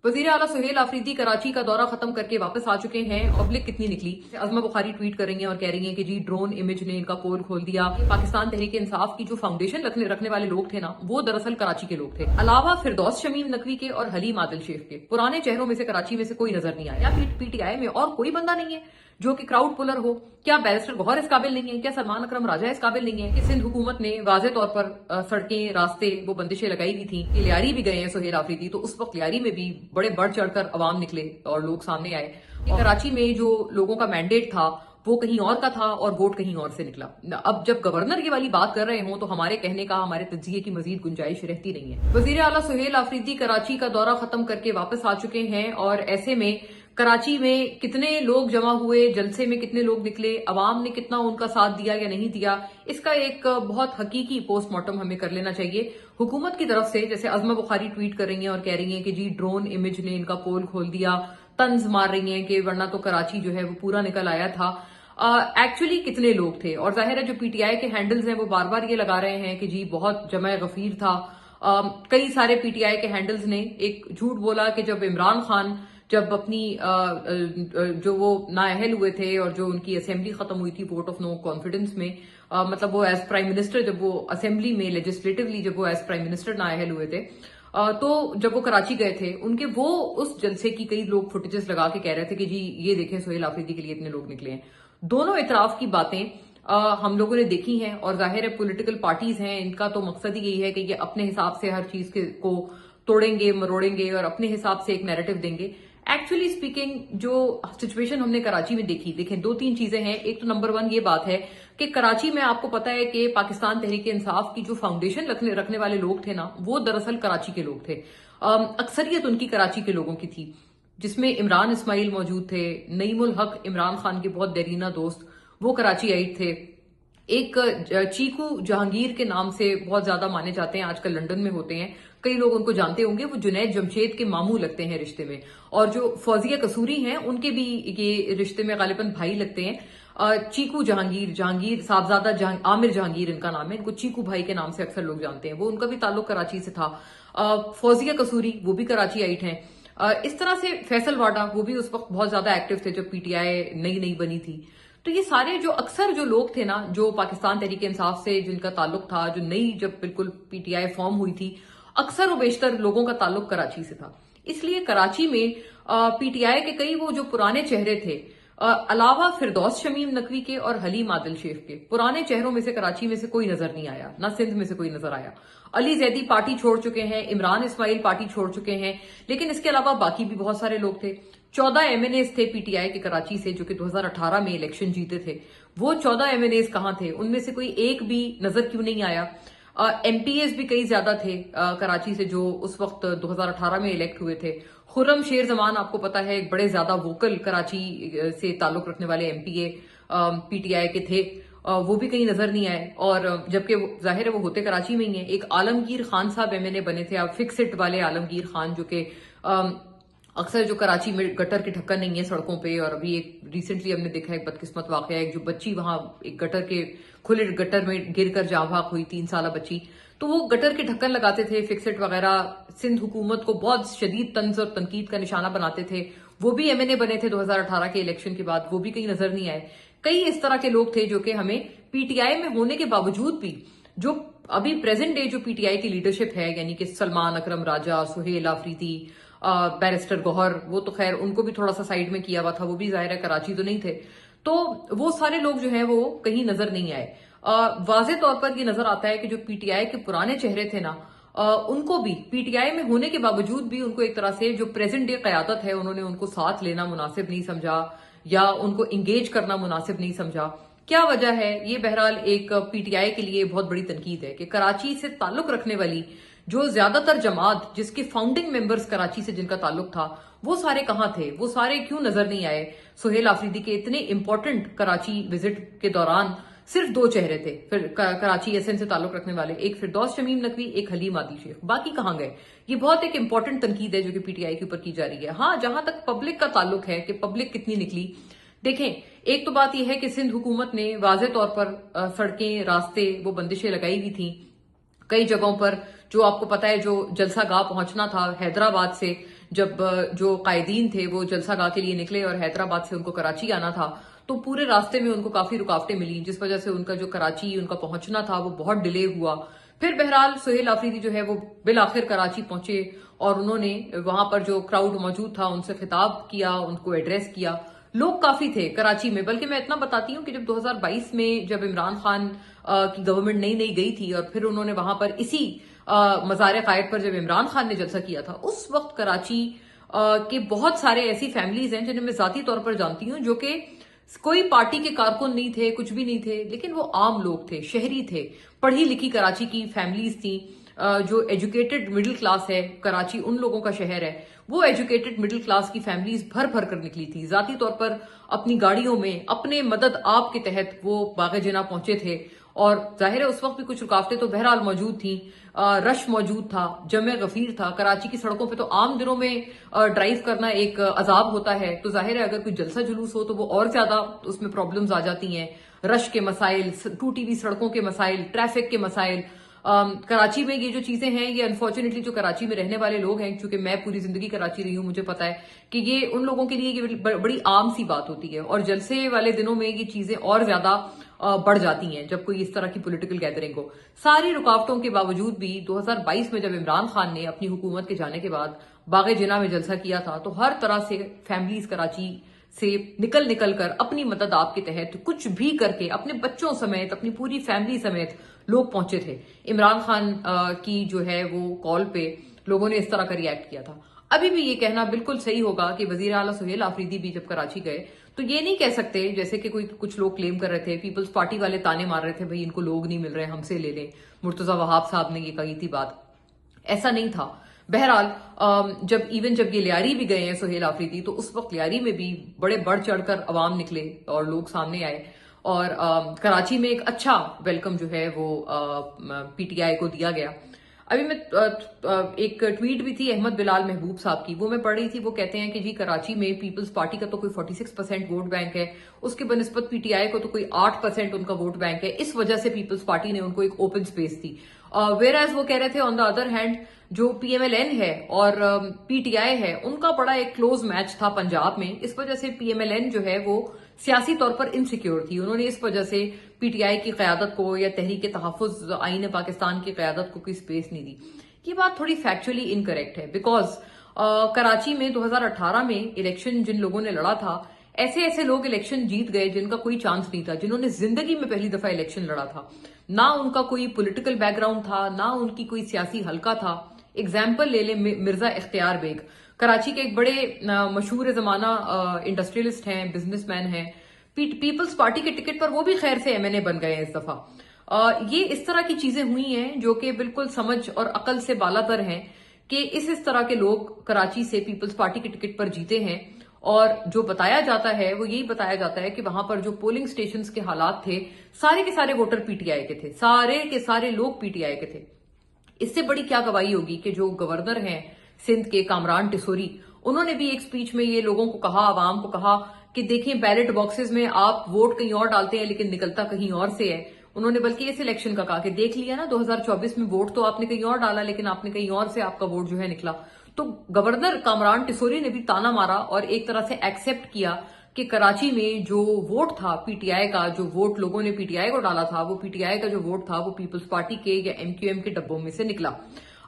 वजीर आला सुहेल आफरीदी कराची का दौरा खत्म करके वापस आ चुके हैं। पब्लिक कितनी निकली, अजमा बुखारी ट्वीट कर रही हैं और कह रही हैं कि जी ड्रोन इमेज ने इनका पोल खोल दिया। पाकिस्तान तहरीक इंसाफ की जो फाउंडेशन रखने वाले लोग थे ना, वो दरअसल कराची के लोग थे। अलावा फिरदौस शमीम नकवी के और हलीम आदिल शेख के पुराने चेहरों में से कराची में से कोई नजर नहीं आया। पीटीआई में और कोई बंदा नहीं है जो कि क्राउड पुलर हो। क्या बैरिस्टर गौहर इस काबिल नहीं है? क्या सलमान अकरम राजा इस काबिल नहीं है कि सिंध हुकूमत ने वाज़े तौर पर सड़कें रास्ते वो बंदिशें लगाई हुई थी कि लियारी भी गए हैं सुहेल आफरीदी, तो उस वक्त लियारी में भी बड़े बढ़ चढ़कर अवाम निकले और लोग सामने आए कि कराची में जो लोगों का मैंडेट था वो कहीं और का था और वोट कहीं और से निकला। अब जब गवर्नर ये वाली बात कर रहे हो तो हमारे कहने का, हमारे तज्जिए की मजीद गुंजाइश रहती नहीं है। वजीर आला सुहेल आफरीदी कराची का दौरा खत्म करके वापस आ चुके हैं और ऐसे में कराची में कितने लोग जमा हुए, जलसे में कितने लोग निकले, अवाम ने कितना उनका साथ दिया या नहीं दिया, इसका एक बहुत हकीकी पोस्टमार्टम हमें कर लेना चाहिए। हुकूमत की तरफ से जैसे अजमा बुखारी ट्वीट कर रही हैं और कह रही हैं कि जी ड्रोन इमेज ने इनका पोल खोल दिया, तंज मार रही हैं कि वरना तो कराची जो है वो पूरा निकल आया था। एक्चुअली कितने लोग थे? और जाहिर है जो पीटीआई के हैंडल्स हैं वो बार बार ये लगा रहे हैं कि जी बहुत जमा गफीर था। कई सारे पीटीआई के हैंडल्स ने एक झूठ बोला कि जब इमरान खान जब अपनी जो वो नाअहल हुए थे और जो उनकी असेंबली खत्म हुई थी वोट ऑफ नो कॉन्फिडेंस में, मतलब वो एज प्राइम मिनिस्टर जब वो असेंबली में लेजिस्लेटिवली जब वो एज प्राइम मिनिस्टर नाअहल हुए थे, तो जब वो कराची गए थे उनके वो उस जलसे की कई लोग फुटेजेस लगा के कह रहे थे कि जी ये देखें सुहेल आफरीदी के लिए इतने लोग निकले हैं। दोनों इतराफ की बातें हम लोगों ने देखी हैं और जाहिर है पॉलिटिकल पार्टीज हैं, इनका तो मकसद ही यही है कि ये अपने हिसाब से हर चीज को तोड़ेंगे मरोड़ेंगे और अपने हिसाब से एक नैरेटिव देंगे। एक्चुअली स्पीकिंग जो सिचुएशन हमने कराची में देखी, देखें दो तीन चीजें हैं। एक तो नंबर वन ये बात है कि कराची में आपको पता है कि पाकिस्तान तहरीक इंसाफ की जो फाउंडेशन रखने वाले लोग थे ना, वो दरअसल कराची के लोग थे। अक्सरियत उनकी कराची के लोगों की थी, जिसमें इमरान इस्माइल मौजूद थे, नईमुल हक इमरान खान के बहुत देरीना दोस्त, वो कराची आए थे। एक चीकू जहांगीर के नाम से बहुत ज्यादा माने जाते हैं, आजकल लंदन में होते हैं, कई लोग उनको जानते होंगे, वो जुनैद जमशेद के मामू लगते हैं रिश्ते में। और जो फौजिया कसूरी हैं उनके भी ये रिश्ते में गालिबन भाई लगते हैं। चीकू जहांगीर साहबजादा आमिर जहांगीर इनका नाम है, इनको चीकू भाई के नाम से अक्सर लोग जानते हैं, वो उनका भी ताल्लुक कराची से था। फौजिया कसूरी वो भी कराची आइट हैं। इस तरह से फैसल वाडा वो भी उस वक्त बहुत ज्यादा एक्टिव थे जब पीटीआई नई बनी थी। तो ये सारे जो अक्सर जो लोग थे ना, जो पाकिस्तान तहरीक इंसाफ से जिनका ताल्लुक था, जो नई जब बिल्कुल पीटीआई फॉर्म हुई थी, अक्सर और बेशतर लोगों का ताल्लुक कराची से था। इसलिए कराची में पीटीआई के कई वो जो पुराने चेहरे थे, अलावा फिरदौस शमीम नकवी के और हलीम आदिल शेख के पुराने चेहरों में से कराची में से कोई नजर नहीं आया, ना सिंध में से कोई नजर आया। अली जैदी पार्टी छोड़ चुके हैं, इमरान इस्माइल पार्टी छोड़ चुके हैं, लेकिन इसके अलावा बाकी भी बहुत सारे लोग थे। 14 एमएनएस थे पीटीआई के कराची से जो कि 2018 में इलेक्शन जीते थे। वो 14 एमएनएस कहां थे? उनमें से कोई एक भी नजर क्यों नहीं आया? एमपीएस भी कई ज्यादा थे कराची से जो उस वक्त 2018 में इलेक्ट हुए थे। खुर्रम शेर जमान आपको पता है एक बड़े ज्यादा वोकल कराची से ताल्लुक रखने वाले एमपीए पीटीआई के थे, वो भी कहीं नजर नहीं आए। और जबकि जाहिर है वो होते कराची में ही है। एक आलमगीर खान साहब एमएनए बने थे, आप फिक्स इट वाले आलमगीर खान, जो कि अक्सर जो कराची में गटर के ढक्कन नहीं है सड़कों पे। और अभी एक रिसेंटली हमने देखा एक बदकिस्मत वाकया, एक जो बच्ची वहां एक गटर के खुले गटर में गिरकर जाँ भाग हुई, 3 साल बच्ची, तो वो गटर के ढक्कन लगाते थे, फिक्सेट वगैरह, सिंध हुकूमत को बहुत शदीद तंज और तनकीद का निशाना बनाते थे। वो भी एमएनए बने थे 2018 के इलेक्शन के बाद, वो भी कहीं नजर नहीं आए। कई इस तरह के लोग थे जो कि हमें पीटीआई में होने के बावजूद भी, जो अभी प्रेजेंट डे जो पीटीआई की लीडरशिप है, यानी कि सलमान अकरम राजा, सुहेल आफरीदी, बैरिस्टर गौहर, वो तो खैर उनको भी थोड़ा सा साइड में किया हुआ था, वो भी जाहिर है कराची तो नहीं थे, तो वो सारे लोग जो हैं वो कहीं नजर नहीं आए। वाज़े तौर पर ये नजर आता है कि जो पीटीआई के पुराने चेहरे थे ना, उनको भी पीटीआई में होने के बावजूद भी उनको एक तरह से जो प्रेजेंट डे क़यादत है, उन्होंने उनको साथ लेना मुनासिब नहीं समझा या उनको इंगेज करना मुनासिब नहीं समझा। क्या वजह है? ये बहरहाल एक पीटीआई के लिए बहुत बड़ी तनकीद है कि कराची से ताल्लुक रखने वाली जो ज्यादातर जमात, जिसके फाउंडिंग मेंबर्स कराची से जिनका ताल्लुक था, वो सारे कहां थे? वो सारे क्यों नजर नहीं आए? सुहेल आफरीदी के इतने इंपॉर्टेंट कराची विजिट के दौरान सिर्फ 2 चेहरे थे फिर कराची एसएन से ताल्लुक रखने वाले, एक फिरदौस शमीम नकवी, एक हलीम आदिल शेख, बाकी कहां गए? ये बहुत एक इंपॉर्टेंट तनकीद है जो कि पीटीआई के ऊपर की जा रही है। हाँ, जहां तक पब्लिक का ताल्लुक है कि पब्लिक कितनी निकली, देखें एक तो बात यह है कि सिंध हुकूमत ने वाज़े तौर पर सड़कें रास्ते वो बंदिशें लगाई हुई थी कई जगहों पर। जो आपको पता है जो जलसा गाह पहुंचना था हैदराबाद से, جب جو قائدین تھے وہ جلسہ گاہ کے لیے نکلے اور حیدرآباد سے ان کو کراچی آنا تھا تو پورے راستے میں ان کو کافی رکاوٹیں ملی، جس وجہ سے ان کا جو کراچی ان کا پہنچنا تھا وہ بہت ڈیلے ہوا۔ پھر بہرحال سہیل آفریدی جو ہے وہ بالآخر کراچی پہنچے اور انہوں نے وہاں پر جو کراؤڈ موجود تھا ان سے خطاب کیا، ان کو ایڈریس کیا۔ لوگ کافی تھے کراچی میں، بلکہ میں اتنا بتاتی ہوں کہ جب 2022 میں جب عمران خان کی گورنمنٹ نئی گئی تھی اور پھر انہوں نے وہاں پر اسی مزار قائد پر جب عمران خان نے جلسہ کیا تھا، اس وقت کراچی کے بہت سارے ایسی فیملیز ہیں جنہیں میں ذاتی طور پر جانتی ہوں، جو کہ کوئی پارٹی کے کارکن نہیں تھے، کچھ بھی نہیں تھے، لیکن وہ عام لوگ تھے، شہری تھے، پڑھی لکھی کراچی کی فیملیز تھیں، جو ایجوکیٹڈ مڈل کلاس ہے، کراچی ان لوگوں کا شہر ہے، وہ ایجوکیٹڈ مڈل کلاس کی فیملیز بھر بھر کر نکلی تھی، ذاتی طور پر اپنی گاڑیوں میں اپنے مدد آپ کے تحت وہ باغ جناح پہنچے تھے۔ اور ظاہر ہے اس وقت بھی کچھ رکاوٹیں تو بہرحال موجود تھیں، رش موجود تھا، جمع غفیر تھا، کراچی کی سڑکوں پہ تو عام دنوں میں ڈرائیو کرنا ایک عذاب ہوتا ہے، تو ظاہر ہے اگر کوئی جلسہ جلوس ہو تو وہ اور زیادہ اس میں پرابلمز آ جاتی ہیں، رش کے مسائل، ٹوٹی ہوئی سڑکوں کے مسائل، ٹریفک کے مسائل۔ کراچی میں یہ جو چیزیں ہیں، یہ انفارچونیٹلی جو کراچی میں رہنے والے لوگ ہیں، چونکہ میں پوری زندگی کراچی رہی ہوں، مجھے پتا ہے کہ یہ ان لوگوں کے لیے یہ بڑی عام سی بات ہوتی ہے، اور جلسے والے دنوں میں یہ چیزیں اور زیادہ بڑھ جاتی ہیں جب کوئی اس طرح کی پولیٹیکل گیدرنگ ہو۔ ساری رکاوٹوں کے باوجود بھی 2022 میں جب عمران خان نے اپنی حکومت کے جانے کے بعد باغ جناح میں جلسہ کیا تھا تو ہر طرح سے فیملیز کراچی سے نکل کر اپنی مدد آپ کے تحت کچھ بھی کر کے اپنے بچوں سمیت اپنی پوری فیملی سمیت لوگ پہنچے تھے۔ عمران خان کی جو ہے وہ کال پہ لوگوں نے اس طرح کا ری ایکٹ کیا تھا۔ ابھی بھی یہ کہنا بالکل صحیح ہوگا کہ وزیر اعلیٰ سہیل آفریدی بھی جب کراچی گئے تو یہ نہیں کہہ سکتے، جیسے کہ کچھ لوگ کلیم کر رہے تھے، پیپلز پارٹی والے تانے مار رہے تھے، بھئی ان کو لوگ نہیں مل رہے، ہم سے لے لیں، مرتضی وہاب صاحب نے یہ کہی تھی بات، ایسا نہیں تھا۔ بہرحال جب یہ لیاری بھی گئے ہیں سہیل آفریدی، تو اس وقت لیاری میں بھی بڑے بڑھ چڑھ کر عوام نکلے اور لوگ سامنے آئے، اور کراچی میں ایک اچھا ویلکم جو ہے وہ پی ٹی آئی کو دیا گیا۔ ابھی میں ایک ٹویٹ بھی تھی احمد بلال محبوب صاحب کی، وہ میں پڑھ رہی تھی، وہ کہتے ہیں کہ جی کراچی میں پیپلز پارٹی کا تو کوئی 46% ووٹ بینک ہے، اس کے بنسبت پی ٹی آئی کو تو کوئی 8% ان کا ووٹ بینک ہے، اس وجہ سے پیپلز پارٹی نے ان کو ایک open space the. Where as وہ کہہ رہے تھے آن دا ادر ہینڈ جو پی ایم ایل این ہے اور پی ٹی آئی ہے، ان کا بڑا ایک کلوز میچ تھا پنجاب میں، اس وجہ سے پی ایم ایل این جو ہے وہ سیاسی طور پر انسیکیور تھی، انہوں نے اس وجہ سے پی ٹی آئی کی قیادت کو یا تحریک تحفظ آئین پاکستان کی قیادت کو کوئی سپیس نہیں دی۔ یہ بات تھوڑی فیکچولی انکریکٹ ہے، بیکاز کراچی میں 2018 میں الیکشن جن لوگوں نے لڑا تھا، ایسے لوگ الیکشن جیت گئے جن کا کوئی چانس نہیں تھا، جنہوں نے زندگی میں پہلی دفعہ الیکشن لڑا تھا، نہ ان کا کوئی پولیٹیکل بیک گراؤنڈ تھا، نہ ان کی کوئی سیاسی حلقہ تھا۔ اگزامپل لے لیں مرزا اختیار بیگ، کراچی کے ایک بڑے مشہور زمانہ انڈسٹریلسٹ ہیں، بزنس مین ہیں، پیپلز پارٹی کے ٹکٹ پر وہ بھی خیر سے ایم این اے بن گئے ہیں اس دفعہ۔ یہ اس طرح کی چیزیں ہوئی ہیں جو کہ بالکل سمجھ اور عقل سے بالا تر ہیں کہ اس طرح کے لوگ کراچی سے پیپلز پارٹی کے ٹکٹ پر جیتے ہیں، اور جو بتایا جاتا ہے وہ یہی بتایا جاتا ہے کہ وہاں پر جو پولنگ سٹیشنز کے حالات تھے، سارے کے سارے ووٹر پی ٹی آئی کے تھے، سارے کے سارے لوگ پی ٹی آئی کے تھے۔ اس سے بڑی کیا گواہی ہوگی کہ جو گورنر ہیں سندھ کے کامران ٹسوری، انہوں نے بھی ایک سپیچ میں یہ لوگوں کو کہا، عوام کو کہا کہ دیکھیں بیلٹ باکسز میں آپ ووٹ کہیں اور ڈالتے ہیں لیکن نکلتا کہیں اور سے ہے۔ انہوں نے بلکہ اس الیکشن کا کہا کہ دیکھ لیا نا 2024 میں ووٹ تو آپ نے کہیں اور ڈالا لیکن آپ نے کہیں اور سے آپ کا ووٹ جو ہے نکلا۔ تو گورنر کامران ٹسوری نے بھی تانا مارا اور ایک طرح سے ایکسپٹ کیا کہ کراچی میں جو ووٹ تھا پی ٹی آئی کا، جو ووٹ لوگوں نے پی ٹی آئی کو ڈالا تھا، وہ پی ٹی آئی کا جو ووٹ تھا وہ پیپلز پارٹی کے یا ایم کیو ایم کے ڈبوں میں سے نکلا۔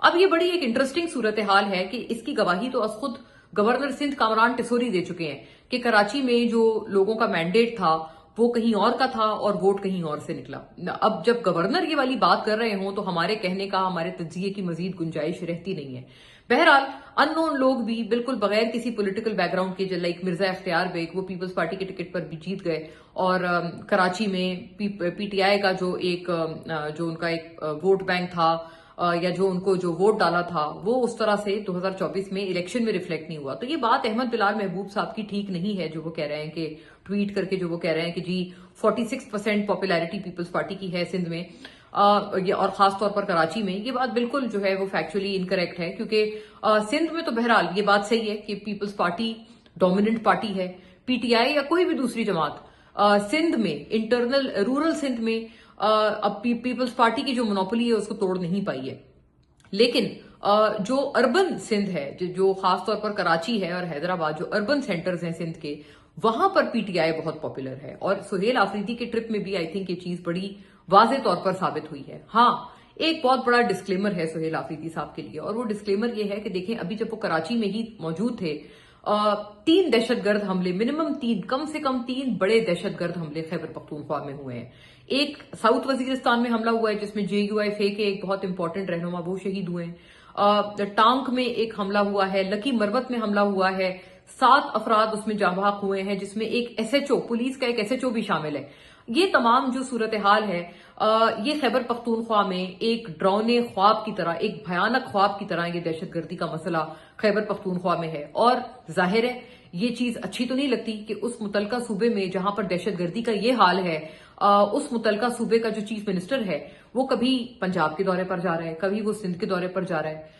اب یہ بڑی ایک انٹرسٹنگ صورتحال ہے کہ اس کی گواہی تو خود گورنر سندھ کامران ٹسوری دے چکے ہیں کہ کراچی میں جو لوگوں کا مینڈیٹ تھا وہ کہیں اور کا تھا اور ووٹ کہیں اور سے نکلا۔ اب جب گورنر یہ والی بات کر رہے ہوں تو ہمارے کہنے کا، ہمارے تجزیے کی مزید گنجائش رہتی نہیں ہے۔ بہرحال ان نون لوگ بھی بالکل بغیر کسی پولیٹیکل بیک گراؤنڈ کے، لائک مرزا اختیار بیگ، وہ پیپلز پارٹی کے ٹکٹ پر بھی جیت گئے، اور کراچی میں پی ٹی آئی کا جو ان کا ایک ووٹ بینک تھا یا جو ان کو جو ووٹ ڈالا تھا وہ اس طرح سے 2024 میں الیکشن میں ریفلیکٹ نہیں ہوا۔ تو یہ بات احمد بلال محبوب صاحب کی ٹھیک نہیں ہے، جو وہ کہہ رہے ہیں کہ ٹویٹ کر کے جو وہ کہہ رہے ہیں کہ جی 46% پاپولیرٹی پیپلز پارٹی کی ہے سندھ میں اور خاص طور پر کراچی میں۔ یہ بات بالکل جو ہے وہ فیکچولی انکریکٹ ہے، کیونکہ سندھ میں تو بہرحال یہ بات صحیح ہے کہ پیپلز پارٹی ڈومیننٹ پارٹی ہے، پی ٹی آئی یا کوئی بھی دوسری جماعت سندھ میں انٹرنل رورل سندھ میں اب پیپلز پارٹی کی جو مونوپولی ہے اس کو توڑ نہیں پائی ہے۔ لیکن जो अर्बन सिंध है, जो खास तौर पर कराची है और हैदराबाद, जो अर्बन सेंटर्स हैं सिंध के, वहां पर पीटीआई बहुत पॉपुलर है। और सुहेल आफरीदी के ट्रिप में भी आई थिंक ये चीज बड़ी वाज़ेह तौर पर साबित हुई है। हाँ, एक बहुत बड़ा डिस्क्लेमर है सुहेल आफरीदी साहब के लिए, और वो डिस्क्लेमर ये है कि देखें, अभी जब वो कराची में ही मौजूद थे, 3 दहशतगर्द हमले, मिनिमम 3, कम से कम 3 बड़े दहशतगर्द हमले खैबर पख्तूनख्वा में हुए हैं। एक साउथ वजीरिस्तान में हमला हुआ है जिसमें JUIF के एक बहुत इंपॉर्टेंट रहनुमा वो शहीद हुए हैं। टांक में एक हमला हुआ है, लकी मरवत में हमला हुआ है, 7 अफराद उसमें जाँ बहक हुए हैं, जिसमें एक SHO, पुलिस का एक SHO भी शामिल है। ये तमाम जो सूरत हाल है, ये खैबर पख्तूनख्वा में एक डरावने ख्वाब की तरह, एक भयानक ख्वाब की तरह ये दहशतगर्दी का मसला खैबर पख्तूनख्वा में है। और जाहिर है ये चीज अच्छी तो नहीं लगती कि उस मुतलका सूबे में जहां पर दहशतगर्दी का ये हाल है, उस मुतलका सूबे का जो चीफ मिनिस्टर है वो कभी पंजाब के दौरे पर जा रहा है, कभी वो सिंध के दौरे पर जा रहा है।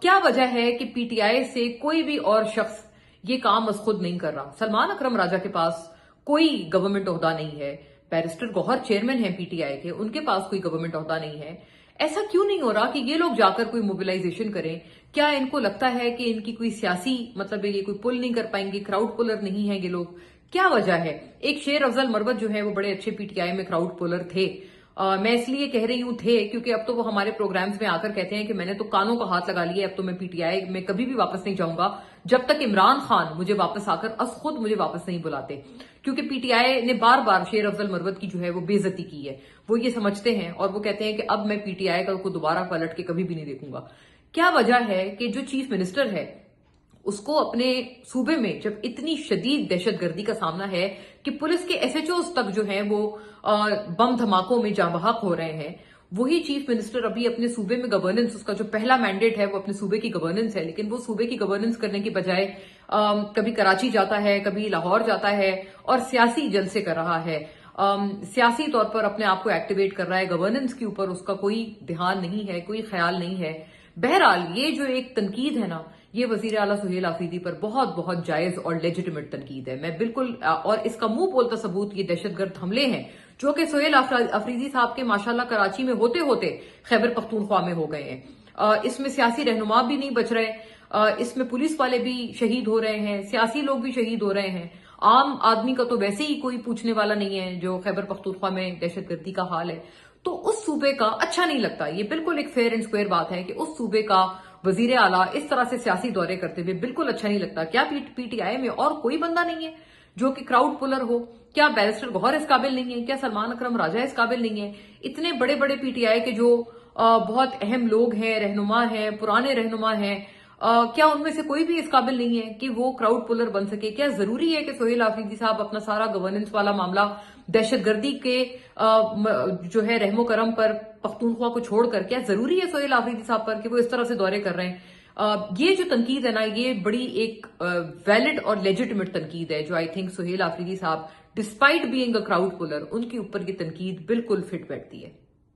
क्या वजह है कि PTI से कोई भी और शख्स ये काम अज खुद नहीं कर रहा? सलमान अकरम राजा के पास कोई गवर्नमेंट ओहदा नहीं है, बैरिस्टर गौहर चेयरमैन है PTI के, उनके पास कोई गवर्नमेंट ओहदा नहीं है। ऐसा क्यों नहीं हो रहा कि ये लोग जाकर कोई मोबिलाइजेशन करें? क्या इनको लगता है कि इनकी कोई सियासी मतलब ये कोई पुल नहीं कर पाएंगे, क्राउड पुलर नहीं है ये लोग? क्या वजह है? एक शेर अफजल मरवत जो है वो बड़े अच्छे PTI में क्राउड पुलर थे। मैं इसलिए कह रही हूं थे क्योंकि अब तो वो हमारे प्रोग्राम्स में आकर कहते हैं कि मैंने तो कानों का हाथ लगा लिया, अब तो मैं PTI में कभी भी वापस नहीं जाऊंगा जब तक इमरान खान मुझे वापस आकर खुद मुझे वापस नहीं बुलाते। क्योंकि PTI ने बार बार शेर अफजल मरवत की जो है वो बेइज्जती की है, वो ये समझते हैं और वो कहते हैं कि अब मैं PTI को दोबारा पलट के कभी भी नहीं देखूंगा। क्या वजह है कि जो चीफ मिनिस्टर है उसको अपने सूबे में जब इतनी शदीद दहशतगर्दी का सामना है कि पुलिस के SHOs तक जो है वो बम धमाकों में जाँ बहक हो रहे हैं, वही चीफ मिनिस्टर अभी अपने सूबे में गवर्नेंस, उसका जो पहला मैंडेट है वो अपने सूबे की गवर्नेंस है, लेकिन वो सूबे की गवर्नेंस करने की बजाय कभी कराची जाता है, कभी लाहौर जाता है और सियासी जलसे कर रहा है, सियासी तौर पर अपने आप को एक्टिवेट कर रहा है। गवर्नेंस के ऊपर उसका कोई ध्यान नहीं है, कोई ख्याल नहीं है। बहरहाल ये जो एक तनकीद है ना, ये वजीर आला सुहेल आफरीदी पर बहुत बहुत जायज और लेजिटिमेट तनकीद है। मैं बिल्कुल, और इसका मुंह बोलता सबूत ये दहशतगर्द हमले हैं जो कि सुहेल आफरीदी साहब के माशाल्लाह कराची में होते होते खैबर पख्तूनख्वा में हो गए हैं। इसमें सियासी रहनुमा भी नहीं बच रहे, इसमें पुलिस वाले भी शहीद हो रहे हैं, सियासी लोग भी शहीद हो रहे हैं। आम आदमी का तो वैसे ही कोई पूछने वाला नहीं है जो खैबर पख्तूनख्वा में दहशतगर्दी का हाल है। तो उस सूबे का अच्छा नहीं लगता। ये बिल्कुल एक फेयर एंड स्क्वायर बात है कि उस सूबे का वजीर आला इस तरह से सियासी दौरे करते हुए बिल्कुल अच्छा नहीं लगता। क्या PTI में और कोई बंदा नहीं है जो कि क्राउड पुलर हो? क्या बैरिस्टर गौहर इस काबिल नहीं है? क्या सलमान अकरम राजा इस काबिल नहीं है? इतने बड़े बड़े PTI के जो बहुत अहम लोग हैं, रहनुमा हैं, पुराने रहनुमा हैं, क्या उनमें से कोई भी इस काबिल नहीं है कि वो क्राउड पुलर बन सके? क्या जरूरी है कि सुहेल आफरीदी साहब अपना सारा गवर्नेंस वाला मामला दहशतगर्दी के जो है रहमो करम पर पख्तूनख्वा को छोड़कर, क्या जरूरी है सुहेल आफरीदी साहब पर कि वो इस तरह से दौरे कर रहे हैं? ये जो तनकीद है ना, ये बड़ी एक वैलिड और लेजिटिमेट तनकीद है जो आई थिंक सुहेल आफरीदी साहब despite being a crowd puller, उनके ऊपर ये तनकीद बिल्कुल फिट बैठती है।